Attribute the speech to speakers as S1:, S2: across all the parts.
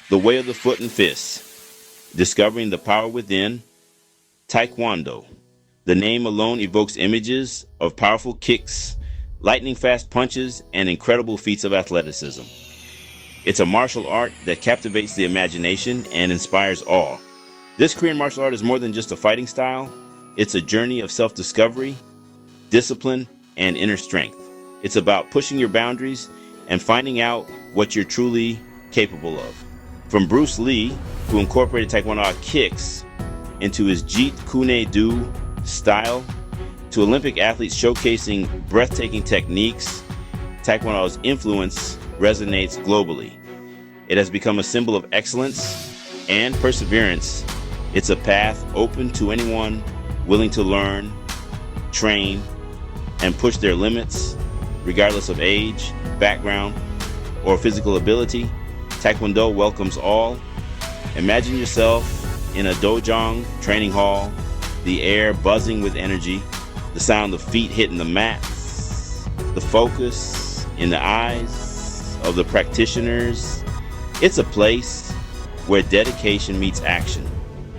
S1: The Way of the Foot and Fist, Discovering the Power Within, Taekwondo. The name alone evokes images of powerful kicks, lightning-fast punches, and incredible feats of athleticism. It's a martial art that captivates the imagination and inspires awe. This Korean martial art is more than just a fighting style. It's a journey of self-discovery, discipline, and inner strength. It's about pushing your boundaries and finding out what you're truly capable of. From Bruce Lee, who incorporated Taekwondo kicks into his Jeet Kune Do style, to Olympic athletes showcasing breathtaking techniques, Taekwondo's influence resonates globally. It has become a symbol of excellence and perseverance. It's a path open to anyone willing to learn, train, and push their limits, regardless of age, background, or physical ability. Taekwondo welcomes all. Imagine yourself in a dojang training hall, the air buzzing with energy, the sound of feet hitting the mats, the focus in the eyes of the practitioners. It's a place where dedication meets action.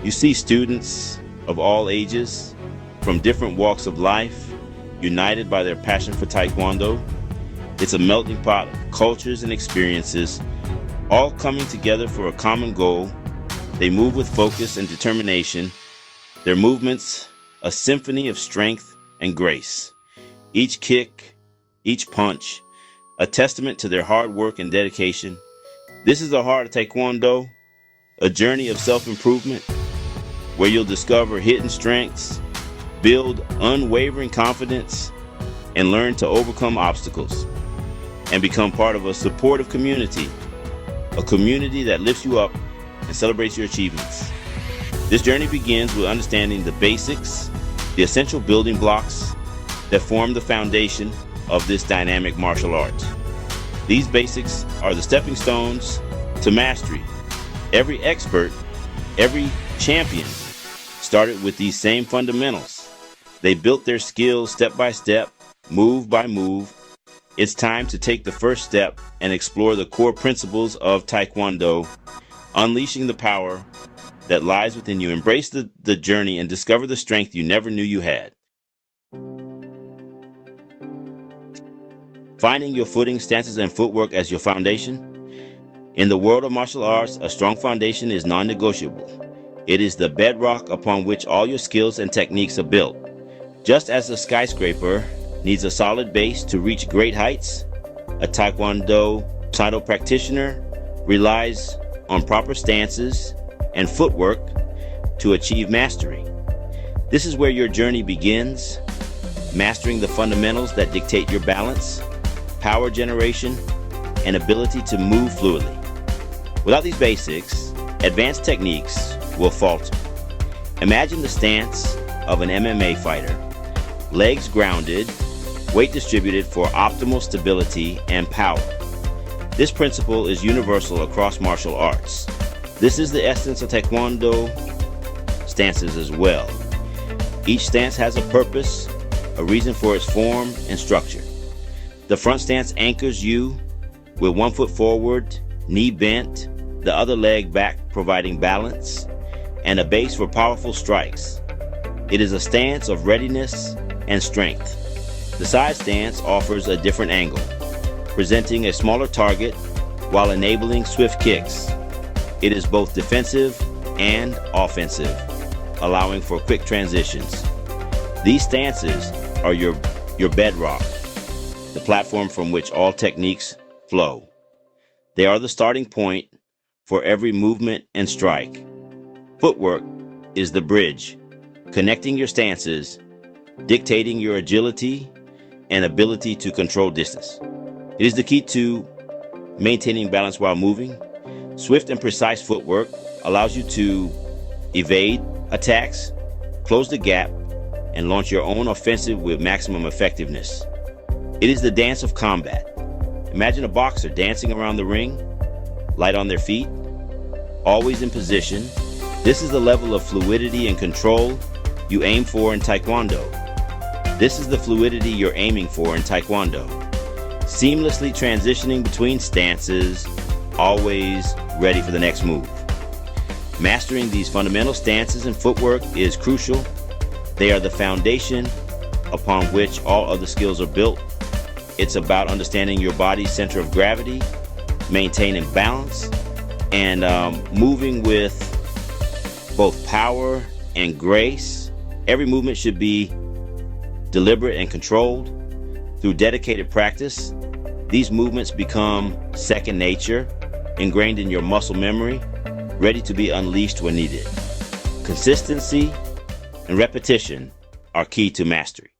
S1: You see students of all ages, from different walks of life, united by their passion for Taekwondo. It's a melting pot of cultures and experiences, all coming together for a common goal. They move with focus and determination. Their movements, a symphony of strength and grace. Each kick, each punch, a testament to their hard work and dedication. This is the heart of Taekwondo, a journey of self-improvement where you'll discover hidden strengths, build unwavering confidence, and learn to overcome obstacles, and become part of a supportive community, a community that lifts you up and celebrates your achievements. This journey begins with understanding the basics, the essential building blocks that form the foundation of this dynamic martial art. These basics are the stepping stones to mastery. Every expert, every champion started with these same fundamentals. They built their skills step by step, move by move. It's time to take the first step and explore the core principles of Taekwondo, unleashing the power that lies within you. Embrace the journey and discover the strength you never knew you had. Finding your footing, stances, and footwork as your foundation. In the world of martial arts, a strong foundation is non-negotiable. It is the bedrock upon which all your skills and techniques are built. Just as a skyscraper needs a solid base to reach great heights, a Taekwondo practitioner relies on proper stances and footwork to achieve mastery. This is where your journey begins, mastering the fundamentals that dictate your balance, power generation, and ability to move fluidly. Without these basics, advanced techniques will falter. Imagine the stance of an MMA fighter. Legs grounded, weight distributed for optimal stability and power. This principle is universal across martial arts. This is the essence of Taekwondo stances as well. Each stance has a purpose, a reason for its form and structure. The front stance anchors you with one foot forward, knee bent, the other leg back providing balance, and a base for powerful strikes. It is a stance of readiness and strength. The side stance offers a different angle, presenting a smaller target while enabling swift kicks. It is both defensive and offensive, allowing for quick transitions. These stances are your bedrock, the platform from which all techniques flow. They are the starting point for every movement and strike. Footwork is the bridge, connecting your stances, dictating your agility and ability to control distance. It is the key to maintaining balance while moving. Swift and precise footwork allows you to evade attacks, close the gap, and launch your own offensive with maximum effectiveness. It is the dance of combat. Imagine a boxer dancing around the ring, light on their feet, always in position. This is the level of fluidity and control you aim for in Taekwondo. This is the fluidity you're aiming for in Taekwondo. Seamlessly transitioning between stances, always ready for the next move. Mastering these fundamental stances and footwork is crucial. They are the foundation upon which all other skills are built. It's about understanding your body's center of gravity, maintaining balance, and moving with both power and grace. Every movement should be deliberate and controlled. Through dedicated practice, these movements become second nature, ingrained in your muscle memory, ready to be unleashed when needed. Consistency and repetition are key to mastery.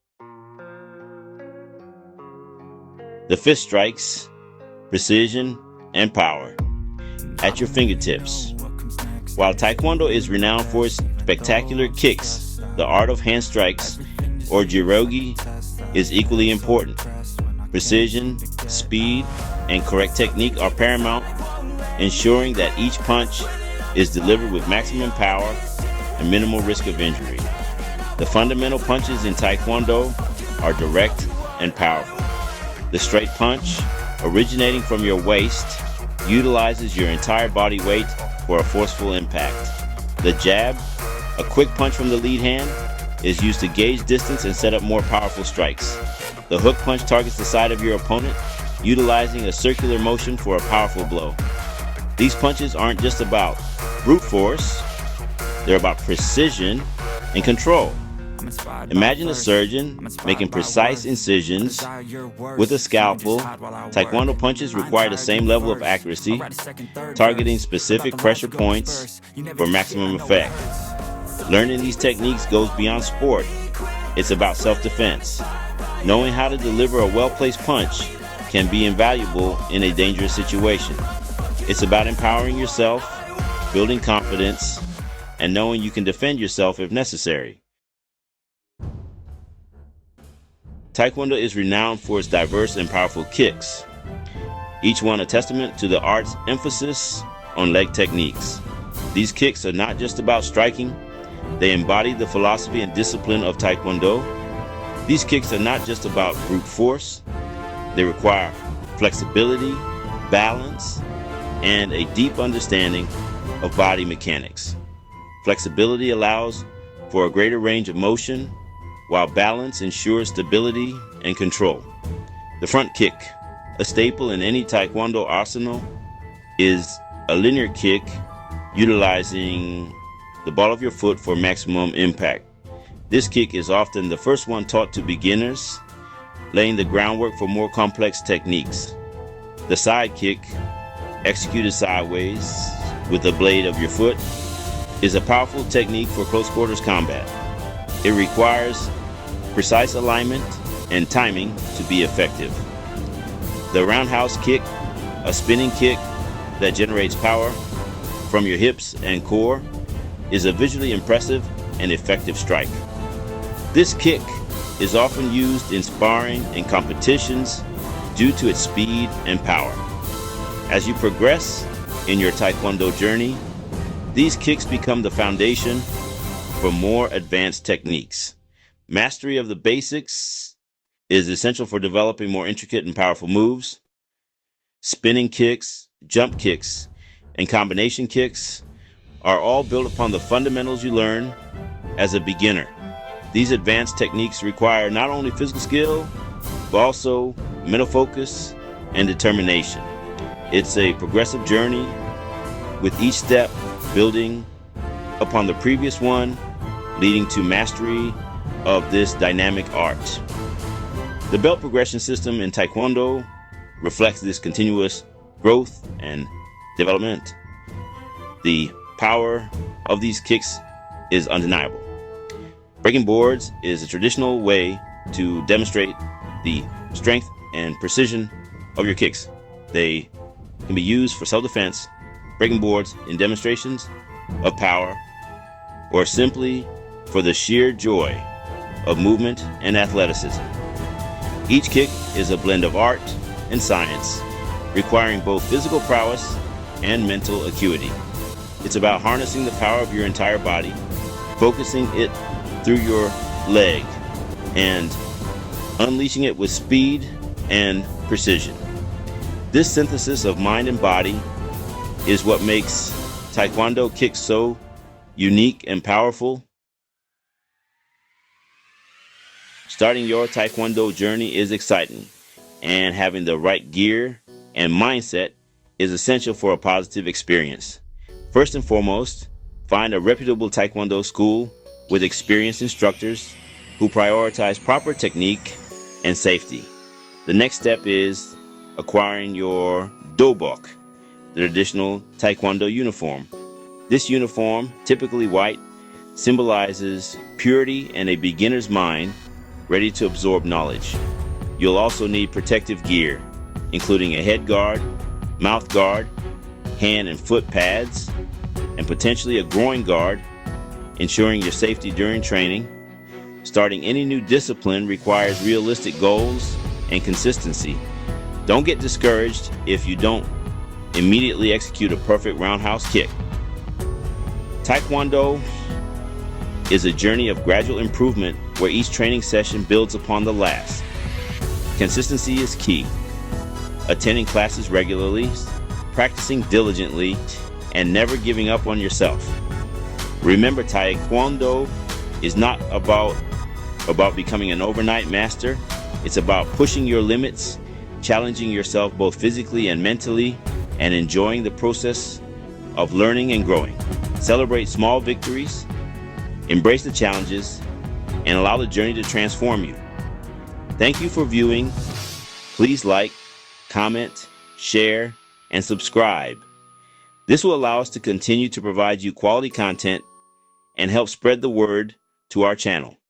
S1: The fist strikes, precision, and power at your fingertips. While Taekwondo is renowned for its spectacular kicks, the art of hand strikes, or jirogi, is equally important. Precision, speed, and correct technique are paramount, ensuring that each punch is delivered with maximum power and minimal risk of injury. The fundamental punches in Taekwondo are direct and powerful. The straight punch, originating from your waist, utilizes your entire body weight for a forceful impact. The jab, a quick punch from the lead hand, is used to gauge distance and set up more powerful strikes. The hook punch targets the side of your opponent, utilizing a circular motion for a powerful blow. These punches aren't just about brute force, they're about precision and control. Imagine a surgeon making precise incisions with a scalpel. Taekwondo punches require the same level of accuracy, targeting specific pressure points for maximum effect. Learning these techniques goes beyond sport. It's about self-defense. Knowing how to deliver a well-placed punch can be invaluable in a dangerous situation. It's about empowering yourself, building confidence, and knowing you can defend yourself if necessary. Taekwondo is renowned for its diverse and powerful kicks, each one a testament to the art's emphasis on leg techniques. These kicks are not just about striking, they embody the philosophy and discipline of Taekwondo. These kicks are not just about brute force, they require flexibility, balance, and a deep understanding of body mechanics. Flexibility allows for a greater range of motion, while balance ensures stability and control. The front kick, a staple in any Taekwondo arsenal, is a linear kick utilizing the ball of your foot for maximum impact. This kick is often the first one taught to beginners, laying the groundwork for more complex techniques. The side kick, executed sideways with the blade of your foot, is a powerful technique for close quarters combat. It requires precise alignment and timing to be effective. The roundhouse kick, a spinning kick that generates power from your hips and core, is a visually impressive and effective strike. This kick is often used in sparring and competitions due to its speed and power. As you progress in your Taekwondo journey, these kicks become the foundation for more advanced techniques. Mastery of the basics is essential for developing more intricate and powerful moves. Spinning kicks, jump kicks, and combination kicks are all built upon the fundamentals you learn as a beginner. These advanced techniques require not only physical skill, but also mental focus and determination. It's a progressive journey, with each step building upon the previous one, leading to mastery of this dynamic art. The belt progression system in Taekwondo reflects this continuous growth and development. The power of these kicks is undeniable. Breaking boards is a traditional way to demonstrate the strength and precision of your kicks. They can be used for self-defense, breaking boards in demonstrations of power, or simply for the sheer joy of movement and athleticism. Each kick is a blend of art and science, requiring both physical prowess and mental acuity. It's about harnessing the power of your entire body, focusing it through your leg, and unleashing it with speed and precision. This synthesis of mind and body is what makes Taekwondo kicks so unique and powerful. Starting your Taekwondo journey is exciting, and having the right gear and mindset is essential for a positive experience. First and foremost, find a reputable Taekwondo school with experienced instructors who prioritize proper technique and safety. The next step is acquiring your dobok, the traditional Taekwondo uniform. This uniform, typically white, symbolizes purity and a beginner's mind ready to absorb knowledge. You'll also need protective gear, including a head guard, mouth guard, hand and foot pads, and potentially a groin guard, ensuring your safety during training. Starting any new discipline requires realistic goals and consistency. Don't get discouraged if you don't immediately execute a perfect roundhouse kick. Taekwondo is a journey of gradual improvement where each training session builds upon the last. Consistency is key. Attending classes regularly, practicing diligently, and never giving up on yourself. Remember, Taekwondo is not about becoming an overnight master. It's about pushing your limits, challenging yourself both physically and mentally, and enjoying the process of learning and growing. Celebrate small victories, embrace the challenges, and allow the journey to transform you. Thank you for viewing. Please like, comment, share, and subscribe. This will allow us to continue to provide you quality content and help spread the word to our channel.